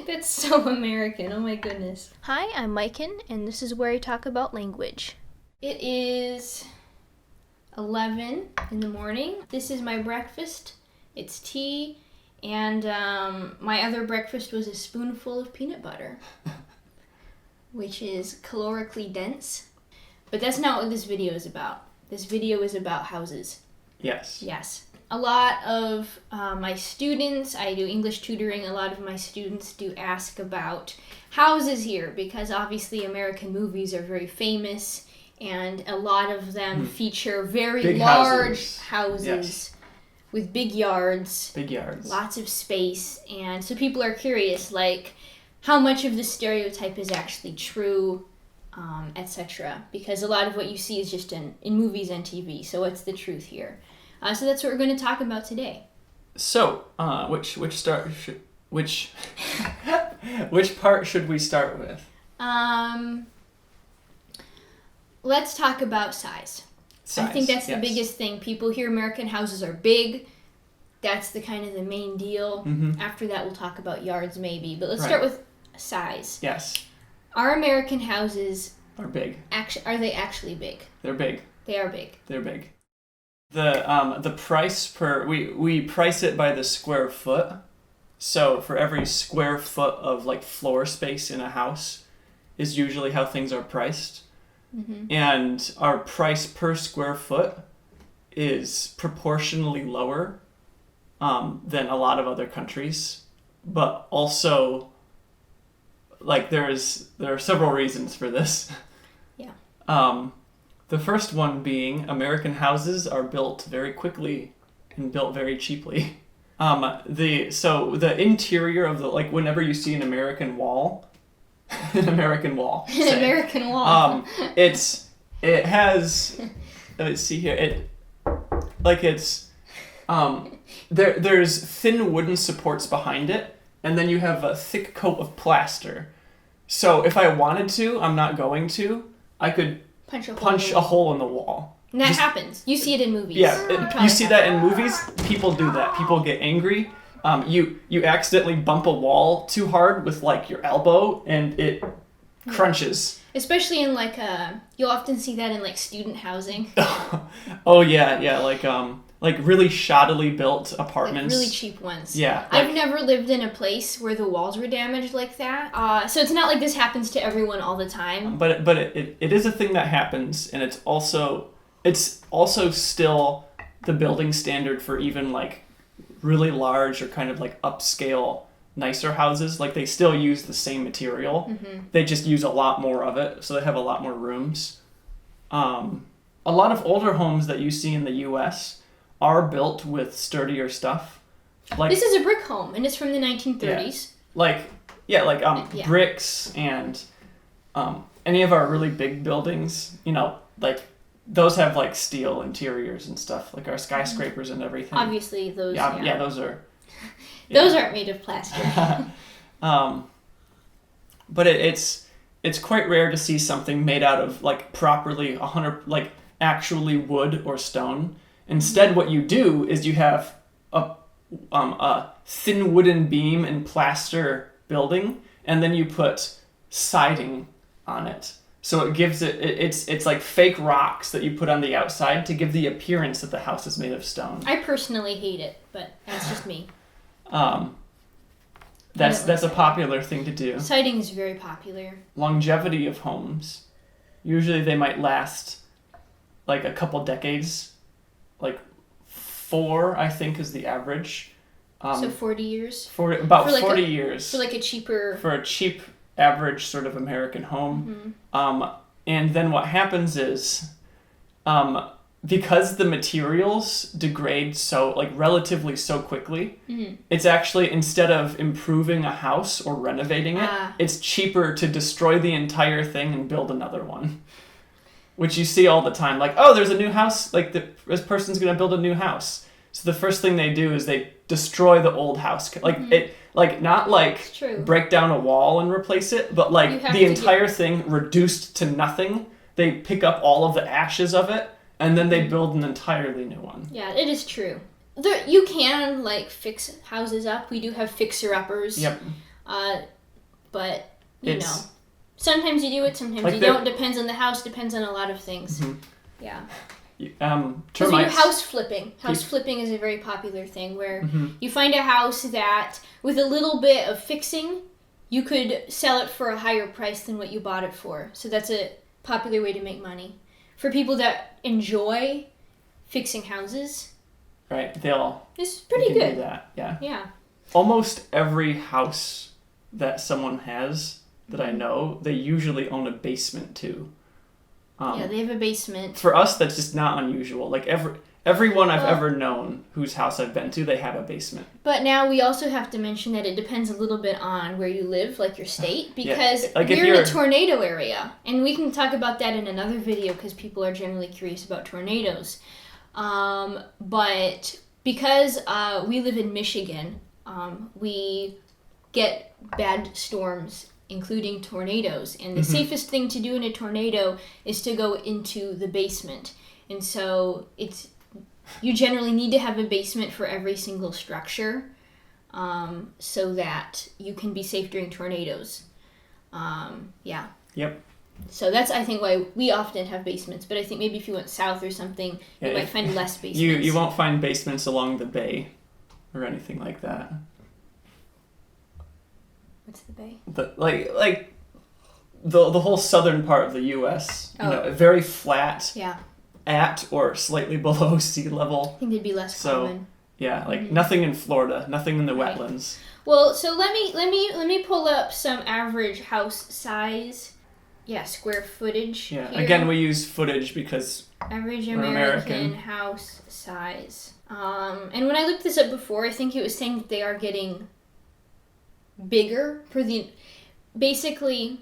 That's so American. Oh my goodness. Hi, I'm Maiken, and this is where I talk about language. It is 11 in the morning. This is my breakfast. It's tea, and my other breakfast was a spoonful of peanut butter, which is calorically dense. But that's not what this video is about. This video is about houses. Yes. Yes. A lot of my students, I do English tutoring, a lot of my students do ask about houses here because obviously American movies are very famous and a lot of them feature very Big large houses Yes. with big yards. Big yards. Lots of space. And so people are curious, like, how much of the stereotype is actually true, etc. Because a lot of what you see is just in movies and TV. So what's the truth here? So that's what we're going to talk about today. So, which part should we start with? Let's talk about size. I think that's the biggest thing. People hear American houses are big. That's the kind of the main deal. Mm-hmm. After that, we'll talk about yards maybe. But let's Right. start with size. Yes. Are American houses Are big. are they actually big? They're big. They are big. They're big. The price per we price it by the square foot. So for every square foot of like floor space in a house is usually how things are priced. Mm-hmm. And our price per square foot is proportionally lower than a lot of other countries, but also like there are several reasons for this. Yeah. The first one being American houses are built very quickly and built very cheaply. The interior of the, like, whenever you see an American wall, An American wall. It has, let's see here, there's thin wooden supports behind it, and then you have a thick coat of plaster. So if I wanted to, I'm not going to, I could punch a hole in the wall. And that happens. You see it in movies. Yeah, you see that in movies. People do that. People get angry. You accidentally bump a wall too hard with like your elbow, and it crunches. Especially in you'll often see that in like student housing. Oh yeah, like really shoddily built apartments. Like really cheap ones. Yeah. I've never lived in a place where the walls were damaged like that. So it's not like this happens to everyone all the time. But it is a thing that happens, and it's also still the building standard for even like really large or kind of like upscale nicer houses. Like they still use the same material. Mm-hmm. They just use a lot more of it, so they have a lot more rooms. A lot of older homes that you see in the US are built with sturdier stuff. Like this is a brick home, and it's from the 1930s. Bricks and any of our really big buildings, like those have like steel interiors and stuff, like our skyscrapers and everything. Obviously, those. Yeah, those are. Those aren't made of plastic. But it's quite rare to see something made out of like properly 100 like actually wood or stone. Instead, what you do is you have a thin wooden beam and plaster building, and then you put siding on it. So it gives it's like fake rocks that you put on the outside to give the appearance that the house is made of stone. I personally hate it, but that's just me. That's a popular thing to do. Siding is very popular. Longevity of homes. Usually they might last like a couple decades. Like 4, I think, is the average. So 40 years? 40 years. For like a cheaper... For a cheap, average sort of American home. Mm-hmm. And then what happens is, because the materials degrade so, like, relatively so quickly, mm-hmm. it's actually, instead of improving a house or renovating it, it's cheaper to destroy the entire thing and build another one. Which you see all the time. Like, oh, there's a new house. Like, this person's going to build a new house. So the first thing they do is they destroy the old house. Like, mm-hmm. it, like, not like break down a wall and replace it, but like the entire thing reduced to nothing. They pick up all of the ashes of it, and then they build an entirely new one. Yeah, it is true. You can, like, fix houses up. We do have fixer-uppers. Yep. But you know, sometimes you do it, sometimes like you don't. Depends on the house. Depends on a lot of things. Mm-hmm. Yeah. Because we do house flipping. House flipping is a very popular thing where you find a house that, with a little bit of fixing, you could sell it for a higher price than what you bought it for. So that's a popular way to make money. For people that enjoy fixing houses. Right, it's pretty good. Do that, yeah. Yeah. Almost every house that someone has that I know, they usually own a basement too. Yeah, they have a basement. For us, that's just not unusual. Like everyone I've ever known whose house I've been to, they have a basement. But now we also have to mention that it depends a little bit on where you live, like your state, because we're in a tornado area. And we can talk about that in another video because people are generally curious about tornadoes. But because we live in Michigan, we get bad storms, including tornadoes. And the safest thing to do in a tornado is to go into the basement. And so you generally need to have a basement for every single structure so that you can be safe during tornadoes. Yeah. Yep. So that's, I think, why we often have basements. But I think maybe if you went south or something, you might find less basements. You won't find basements along the bay or anything like that. What's the bay? The whole southern part of the U.S. You know, very flat. Yeah. At or slightly below sea level. I think they'd be less common. Yeah, like nothing in Florida, nothing in the wetlands. Well, so let me pull up some average house size. Yeah, square footage. Yeah. Here. Again, we use footage because average American house size. And when I looked this up before, I think it was saying that they are getting bigger for basically.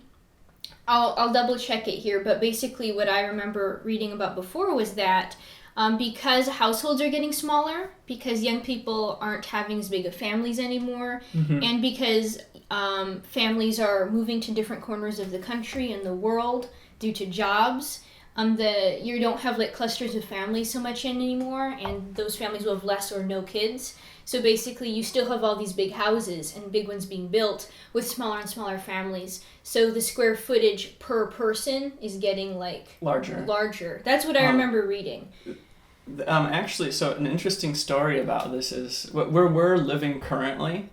I'll double check it here, but basically what I remember reading about before was that because households are getting smaller, because young people aren't having as big of families anymore, and because families are moving to different corners of the country and the world due to jobs, you don't have like clusters of families so much anymore, and those families will have less or no kids. So basically, you still have all these big houses and big ones being built with smaller and smaller families. So the square footage per person is getting like larger. That's what I remember reading. Actually, so an interesting story about this is where we're living currently.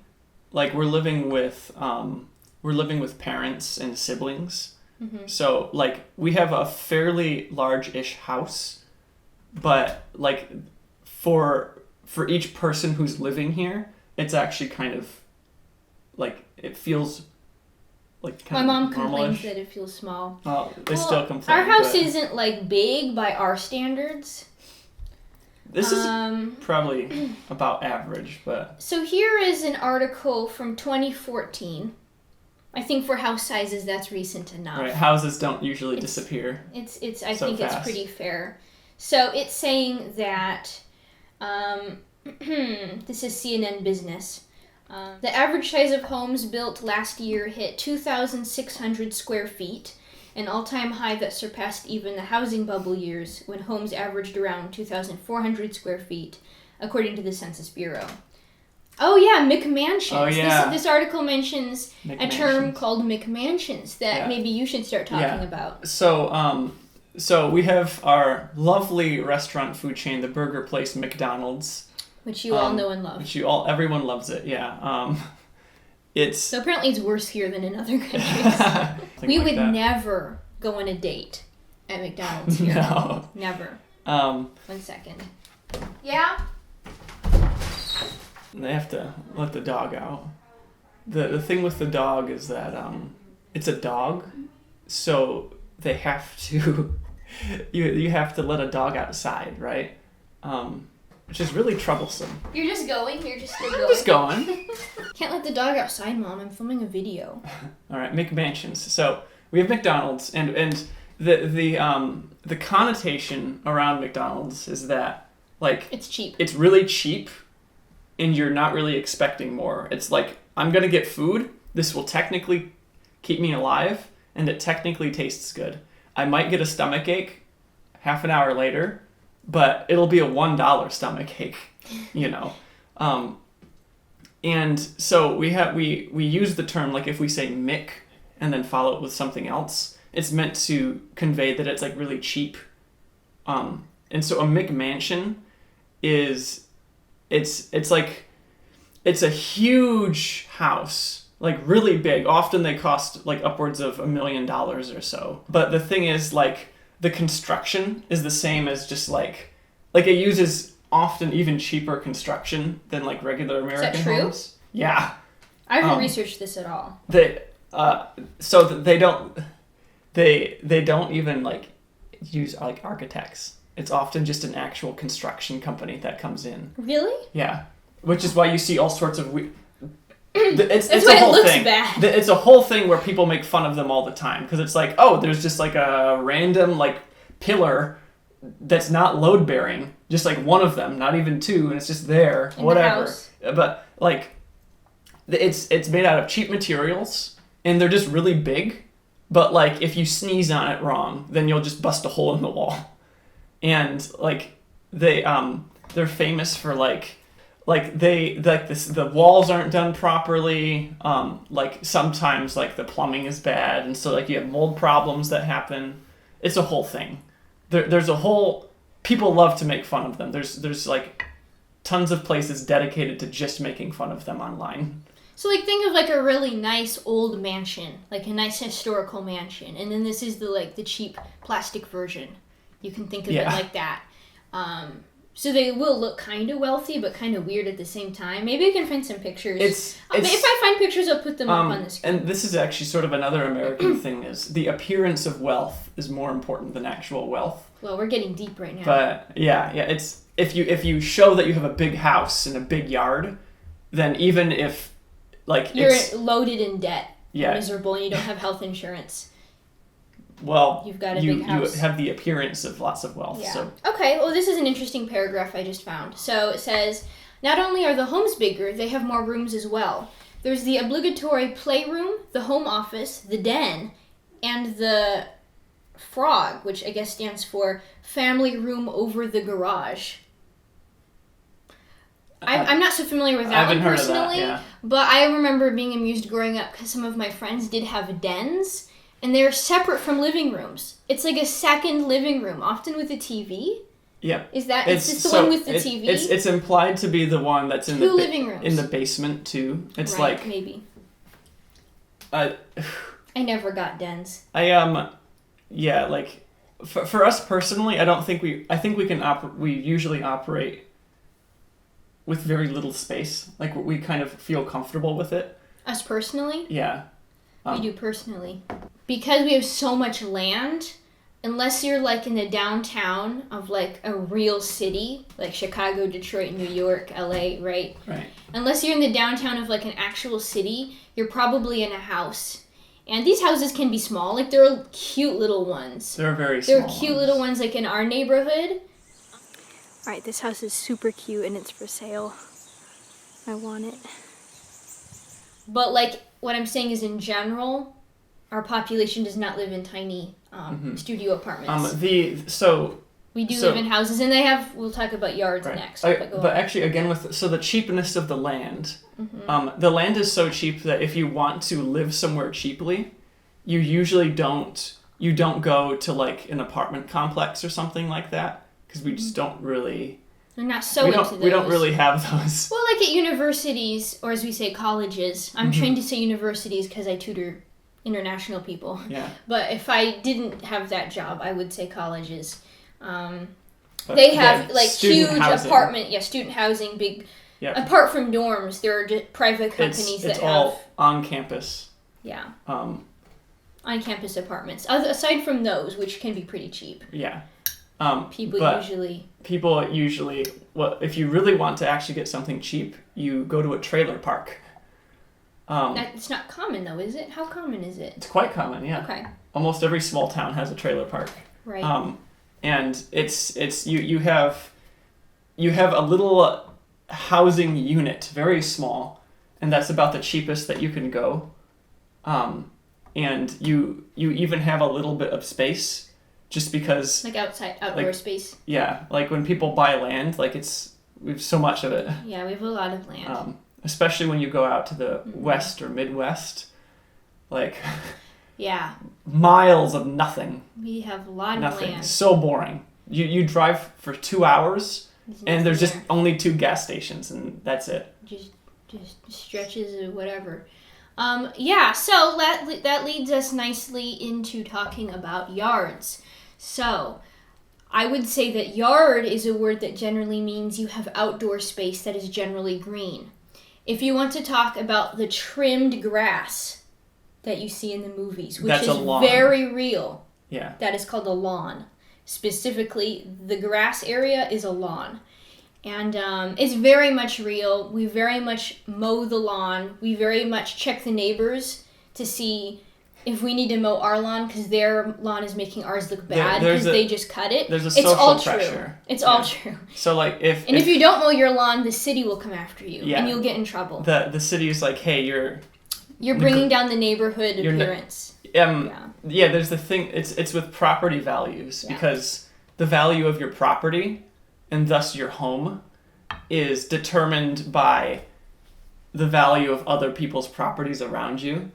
Like we're living with parents and siblings. So like we have a fairly large-ish house, but like for each person who's living here, it's actually kind of like it feels like kind My of mom complains that it feels small. Well, still complain. Our house isn't like big by our standards. This is probably about average, but... So here is an article from 2014. I think for house sizes, that's recent enough. Right, houses don't usually disappear. I think it's pretty fair. So it's saying that, this is CNN Business. The average size of homes built last year hit 2,600 square feet, an all-time high that surpassed even the housing bubble years when homes averaged around 2,400 square feet, according to the Census Bureau. Oh yeah, McMansions. Oh, yeah. This article mentions a term called McMansions that maybe you should start talking about. So we have our lovely restaurant food chain, the burger place McDonald's. Which you all know and love. Everyone loves it, yeah. So apparently it's worse here than in other countries. We would never go on a date at McDonald's here. No. Never. 1 second. Yeah? They have to let the dog out. The thing with the dog is that it's a dog, so they have to you have to let a dog outside, right? Which is really troublesome. You're just going? You're just still going? I'm just going. Can't let the dog outside, Mom. I'm filming a video. All right, McMansions. So we have McDonald's, and the connotation around McDonald's is that like it's cheap. It's really cheap, and you're not really expecting more. It's like I'm gonna get food. This will technically keep me alive, and it technically tastes good. I might get a stomach ache half an hour later, but it'll be a $1 stomach ache, you know. And so we use the term, like if we say Mick and then follow it with something else, it's meant to convey that it's like really cheap. And so a McMansion is, it's a huge house, like really big. Often they cost like upwards of $1 million or so. But the thing is, like, the construction is the same as just like it uses often even cheaper construction than like regular American homes. Yeah. I haven't researched this at all. So they don't even like use like architects. It's often just an actual construction company that comes in. Really? Yeah. Which is why you see all sorts of it's That's a why whole it looks thing. bad. It's a whole thing where people make fun of them all the time because it's like, oh, there's just like a random like pillar that's not load bearing, just like one of them, not even two, and it's just there, in whatever. The house. But like, it's made out of cheap materials, and they're just really big. But like, if you sneeze on it wrong, then you'll just bust a hole in the wall. And like, they're famous for the walls aren't done properly. Like sometimes like the plumbing is bad, and so like you have mold problems that happen. It's a whole thing. There's a whole, people love to make fun of them. There's like tons of places dedicated to just making fun of them online. So like think of like a really nice old mansion, like a nice historical mansion, and then this is the cheap plastic version. You can think of it like that. So they will look kind of wealthy, but kind of weird at the same time. Maybe you can find some pictures. If I find pictures, I'll put them up on the screen. And this is actually sort of another American thing, is the appearance of wealth is more important than actual wealth. Well, we're getting deep right now. But yeah, it's if you show that you have a big house and a big yard, then even if like you're loaded in debt, yeah, miserable, and you don't have health insurance. Well, you've got a big house. You have the appearance of lots of wealth. Yeah. So. Okay, well, this is an interesting paragraph I just found. So it says, not only are the homes bigger, they have more rooms as well. There's the obligatory playroom, the home office, the den, and the FROG, which I guess stands for family room over the garage. I'm not so familiar with that one personally, but I remember being amused growing up because some of my friends did have dens. And they're separate from living rooms. It's like a second living room, often with a TV. Yep. Is that it's the one with the TV? It's implied to be the one that's in living rooms in the basement too. It's right, like maybe. I never got dens. Yeah, like for us personally, I think we usually operate with very little space. Like we kind of feel comfortable with it. Us personally? Yeah. We do personally. Because we have so much land, unless you're like in the downtown of like a real city, like Chicago, Detroit, New York, LA, right? Right. Unless you're in the downtown of like an actual city, you're probably in a house. And these houses can be small, like they're cute little ones. They're very small. They're cute little ones like in our neighborhood. Alright, this house is super cute and it's for sale. I want it. But like what I'm saying is in general, our population does not live in tiny studio apartments. We do live in houses, and we'll talk about yards next. But actually, again, the cheapness of the land, the land is so cheap that if you want to live somewhere cheaply, you usually don't go to like an apartment complex or something like that, because we just don't really... They're not so into those. We don't really have those. Well, like at universities, or as we say, colleges. I'm trained to say universities because I tutor international people. Yeah. But if I didn't have that job, I would say colleges. They have like huge housing. Student housing, big. Yep. Apart from dorms, there are just private companies that have. It's all on campus. Yeah. On campus apartments. Aside from those, which can be pretty cheap. Yeah. People usually, well, if you really want to actually get something cheap, you go to a trailer park. It's not common though, is it? How common is it? It's quite common, yeah. Okay. Almost every small town has a trailer park. Right. And it's you have a little housing unit, very small, and that's about the cheapest that you can go. And you even have a little bit of space. Just because... Like outdoor space. Yeah, like when people buy land, like we have so much of it. Yeah, we have a lot of land. especially when you go out to the West or Midwest, like Yeah. miles of nothing. We have a lot of Nothing. land. So boring. You drive for 2 hours and there's just there. only 2 gas stations and that's it. Just stretches or whatever. Yeah, so that leads us nicely into talking about yards. So, I would say that yard is a word that generally means you have outdoor space that is generally green. If you want to talk about the trimmed grass that you see in the movies, which That's is a lawn. very real, Yeah. that is called a lawn. Specifically, the grass area is a lawn. And it's very much real. We very much mow the lawn. We very much check the neighbors to see if we need to mow our lawn because their lawn is making ours look bad because they just cut it. There's a It's social all pressure. true. It's all true. So like if you don't mow your lawn, the city will come after you Yeah. and you'll get in trouble. the city is like, hey, you're bringing down the neighborhood you're appearance. Yeah, there's the thing. It's with property values because the value of your property and thus your home is determined by the value of other people's properties around you.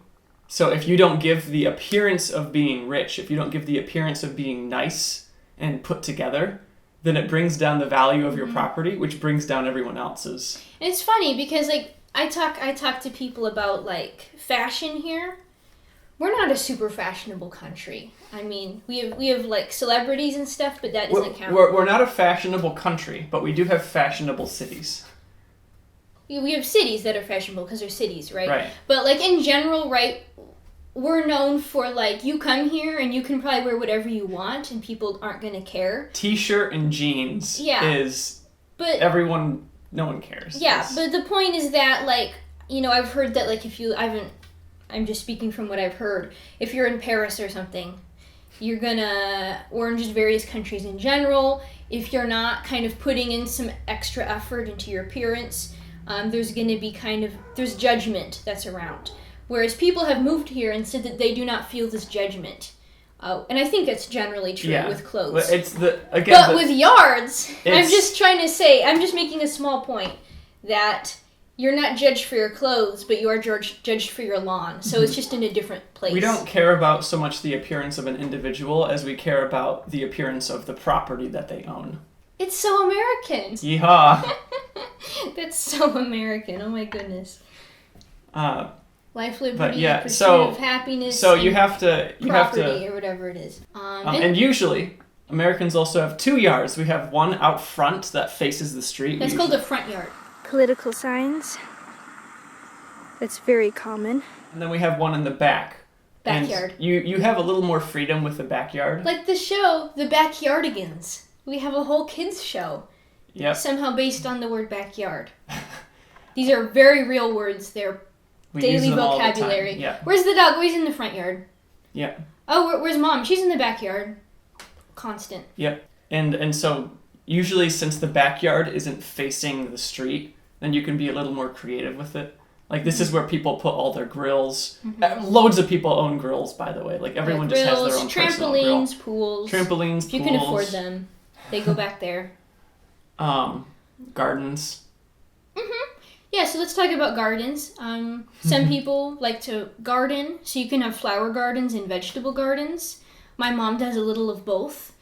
So if you don't give the appearance of being rich, if you don't give the appearance of being nice and put together, then it brings down the value of your property, which brings down everyone else's. And it's funny because like I talk to people about like fashion here. We're not a super fashionable country. I mean, we have like celebrities and stuff, but that doesn't count. We're not a fashionable country, but we do have fashionable cities. We have cities that are fashionable because they're cities, right? Right. But like in general, right, we're known for like you come here and you can probably wear whatever you want and people aren't going to care. T-shirt and jeans is but everyone, no one cares. Yeah, but the point is that like, you know, I've heard that like I'm just speaking from what I've heard. If you're in Paris or something, or in just various countries in general, if you're not kind of putting in some extra effort into your appearance, there's going to be there's judgment that's around. Whereas people have moved here and said that they do not feel this judgment. And I think that's generally true with clothes. But with yards, I'm just making a small point that you're not judged for your clothes, but you are judged for your lawn. So it's just in a different place. We don't care about so much the appearance of an individual as we care about the appearance of the property that they own. It's so American. Yeehaw. That's so American. Oh my goodness. Life, liberty, pursuit of happiness. So you have to property or whatever it is. And usually Americans also have 2 yards. We have one out front that faces the street. That's called a front yard. Political signs. That's very common. And then we have one in the back. Backyard. And you have a little more freedom with the backyard. Like the show, The Backyardigans. We have a whole kids show. Yep. Somehow based on the word backyard. These are very real words. They're daily vocabulary. Yeah. Where's the dog? Oh, he's in the front yard. Yeah. Oh, where's mom? She's in the backyard. Constant. Yep. And so usually since the backyard isn't facing the street, then you can be a little more creative with it. Like this is where people put all their grills. Loads of people own grills, by the way. Like everyone just has their own personal grill. Trampolines, pools. Trampolines, if you can afford them, they go back there. Gardens. Yeah, so let's talk about gardens. Some people like to garden, so you can have flower gardens and vegetable gardens. My mom does a little of both.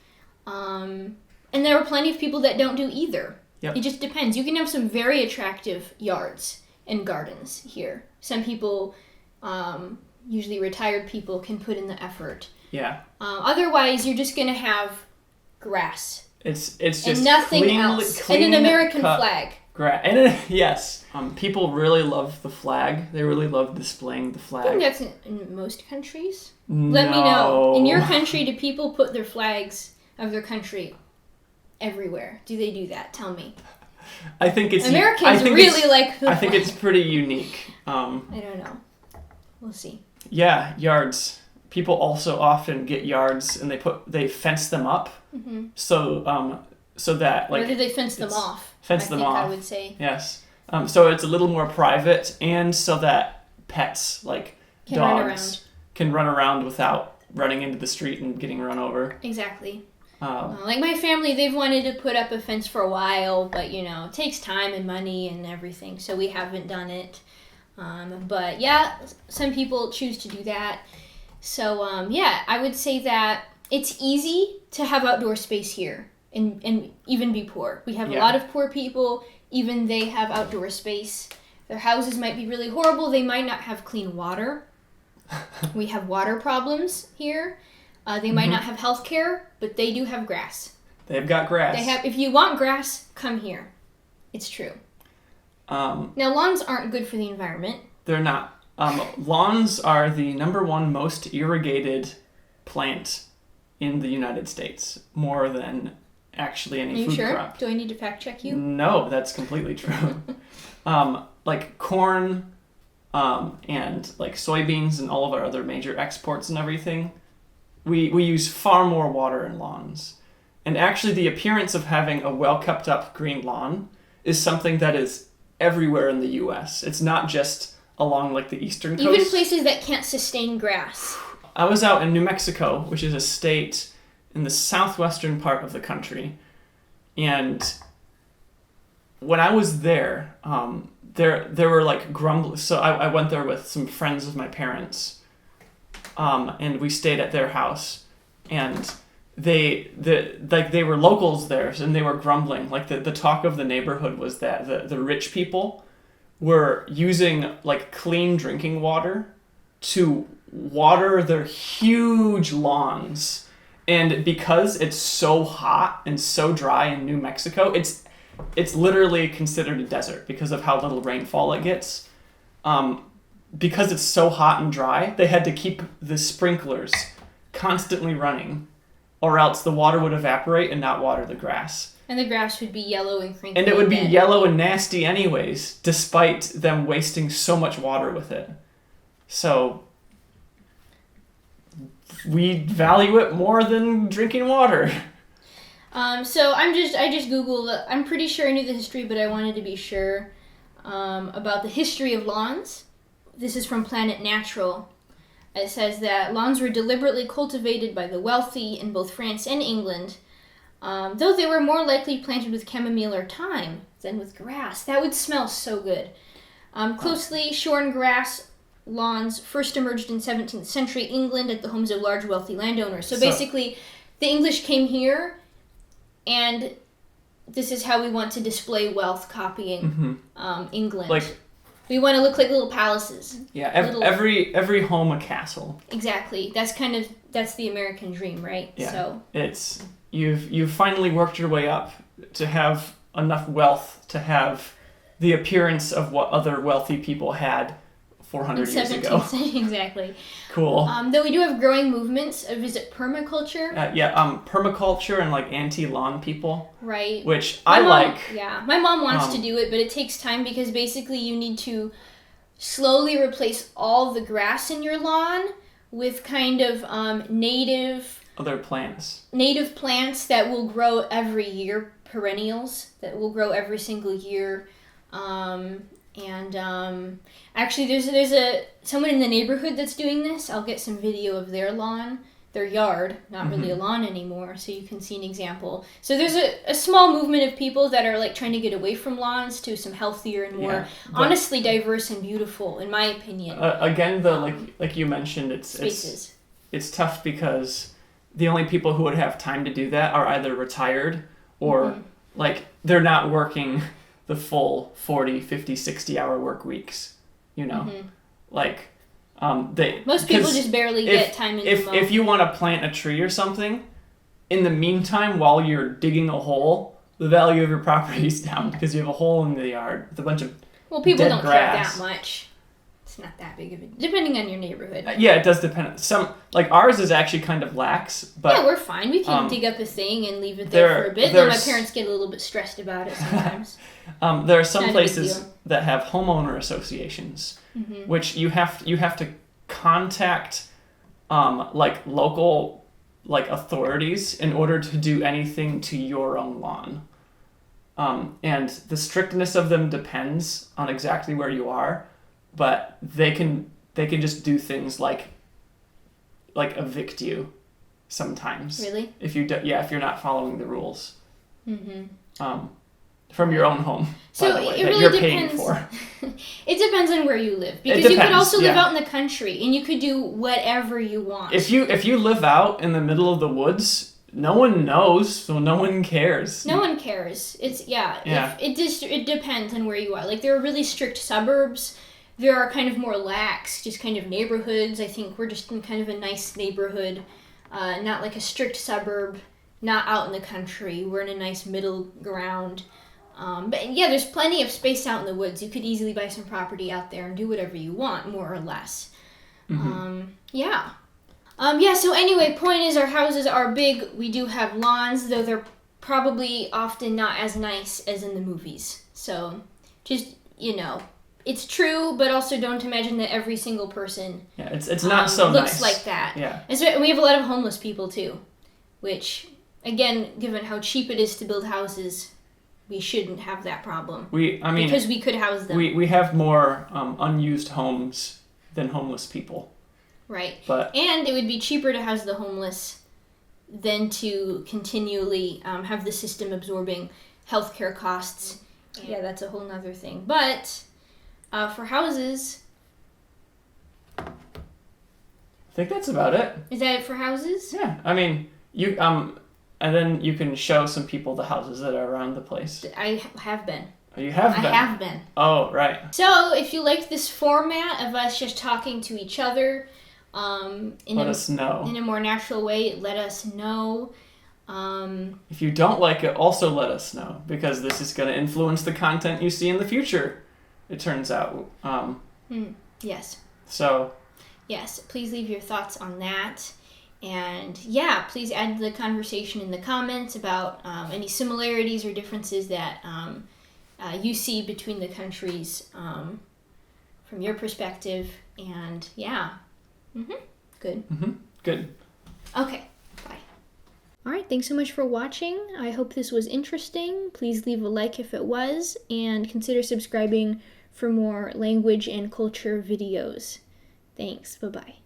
And there are plenty of people that don't do either. Yep. It just depends. You can have some very attractive yards and gardens here. Some people, usually retired people, can put in the effort. Yeah. Otherwise, you're just going to have grass. It's just and nothing else. And an American flag. Yes. People really love the flag. They really love displaying the flag. I think that's in most countries. No. Let me know. In your country, do people put their flags of their country everywhere? Do they do that? Tell me. I think it's Americans really like the I think it's pretty unique. I don't know. We'll see. Yeah, yards. People also often get yards and they fence them up. So that like. Or do they fence them off? Fence them off. I would say. Yes. So it's a little more private, and so that pets like dogs can run around without running into the street and getting run over. Exactly. Like my family, they've wanted to put up a fence for a while, but it takes time and money and everything, so we haven't done it. But yeah, some people choose to do that. So I would say that it's easy to have outdoor space here and even be poor. We have a lot of poor people, even they have outdoor space. Their houses might be really horrible. They might not have clean water. We have water problems here. They might not have health care, but they do have grass. They've got grass. If you want grass, come here. It's true. Now, lawns aren't good for the environment. They're not. Lawns are the number one most irrigated plant in the United States, more than actually any food sure? crop. Do I need to fact check you? No, that's completely true. Like corn and like soybeans and all of our other major exports and everything, we use far more water in lawns. And actually the appearance of having a well-kept up green lawn is something that is everywhere in the U.S. It's not just along like the eastern coast. Even places that can't sustain grass. I was out in New Mexico, which is a state in the southwestern part of the country. And when I was there, there were like grumblings. So I went there with some friends of my parents. And we stayed at their house, and they were locals there, and they were grumbling. Like the talk of the neighborhood was that the rich people were using like clean drinking water to water their huge lawns, and because it's so hot and so dry in New Mexico, it's literally considered a desert because of how little rainfall it gets. Because it's so hot and dry, they had to keep the sprinklers constantly running, or else the water would evaporate and not water the grass. And the grass would be yellow and crinkly. And it would be yellow and nasty anyways, despite them wasting so much water with it. So we value it more than drinking water. So I just Googled, I'm pretty sure I knew the history, but I wanted to be sure about the history of lawns. This is from Planet Natural. It says that lawns were deliberately cultivated by the wealthy in both France and England, though they were more likely planted with chamomile or thyme than with grass. That would smell so good. Closely shorn grass lawns first emerged in 17th century England at the homes of large wealthy landowners. So basically, the English came here, and this is how we want to display wealth, copying England. Like, we want to look like little palaces. Yeah, every home a castle. Exactly. That's the American dream, right? Yeah. So it's you've finally worked your way up to have enough wealth to have the appearance of what other wealthy people had 400 years ago. Exactly. Cool. Though we do have growing movements of, is it permaculture? Permaculture and like anti-lawn people. Right. Which My mom, like. Yeah, my mom wants to do it, but it takes time because basically you need to slowly replace all the grass in your lawn with kind of native Other plants. Native plants that will grow every year, perennials that will grow every single year. Actually, there's someone in the neighborhood that's doing this. I'll get some video of their lawn, their yard, not really a lawn anymore, so you can see an example. So there's a small movement of people that are like trying to get away from lawns to some healthier and more honestly diverse and beautiful, in my opinion. Again, though, like you mentioned, it's tough because the only people who would have time to do that are either retired or like they're not working the full 40, 50, 60-hour work weeks, Like, most people just barely get time in the month. If you want to plant a tree or something, in the meantime, while you're digging a hole, the value of your property is down because you have a hole in the yard with a bunch of people dead don't grass. care that much. It's not that big of a... Depending on your neighborhood. Yeah, it does depend. Some, like ours is actually kind of lax, but... Yeah, we're fine. We can dig up a thing and leave it there for a bit. Then my parents get a little bit stressed about it sometimes. There are some places that have homeowner associations, which you have to contact like local like authorities in order to do anything to your own lawn. And the strictness of them depends on exactly where you are, but they can just do things like evict you sometimes. Really? If you're not following the rules. Mm-hmm. From your own home, so by the way, it that really you're depends. paying for. It depends on where you live, because It you could depends, also live yeah. out in the country and you could do whatever you want. If you live out in the middle of the woods, no one knows, so no one cares. No one cares. It's Yeah. It depends on where you are. Like, there are really strict suburbs. There are kind of more lax, just kind of neighborhoods. I think we're just in kind of a nice neighborhood, not like a strict suburb, not out in the country. We're in a nice middle ground. But yeah, there's plenty of space out in the woods. You could easily buy some property out there and do whatever you want, more or less. Yeah. So anyway, point is, our houses are big. We do have lawns, though they're probably often not as nice as in the movies. So just, it's true, but also don't imagine that every single person it's not so looks nice. like that. Yeah. And we have a lot of homeless people too, which, again, given how cheap it is to build houses, we shouldn't have that problem. Because we could house them. We have more unused homes than homeless people. Right. And it would be cheaper to house the homeless than to continually have the system absorbing healthcare costs. Yeah, that's a whole nother thing. But for houses... I think that's about it. Is that it for houses? Yeah. You and then you can show some people the houses that are around the place. I have been. Oh, you have been? I have been. Oh, right. So, if you like this format of us just talking to each other, let us know. In a more natural way, let us know. If you don't like it, also let us know, because this is going to influence the content you see in the future, it turns out. Yes. So. Yes, please leave your thoughts on that. And please add to the conversation in the comments about any similarities or differences that you see between the countries from your perspective. And good. Good. Okay, bye. All right, thanks so much for watching. I hope this was interesting. Please leave a like if it was, and consider subscribing for more language and culture videos. Thanks, bye-bye.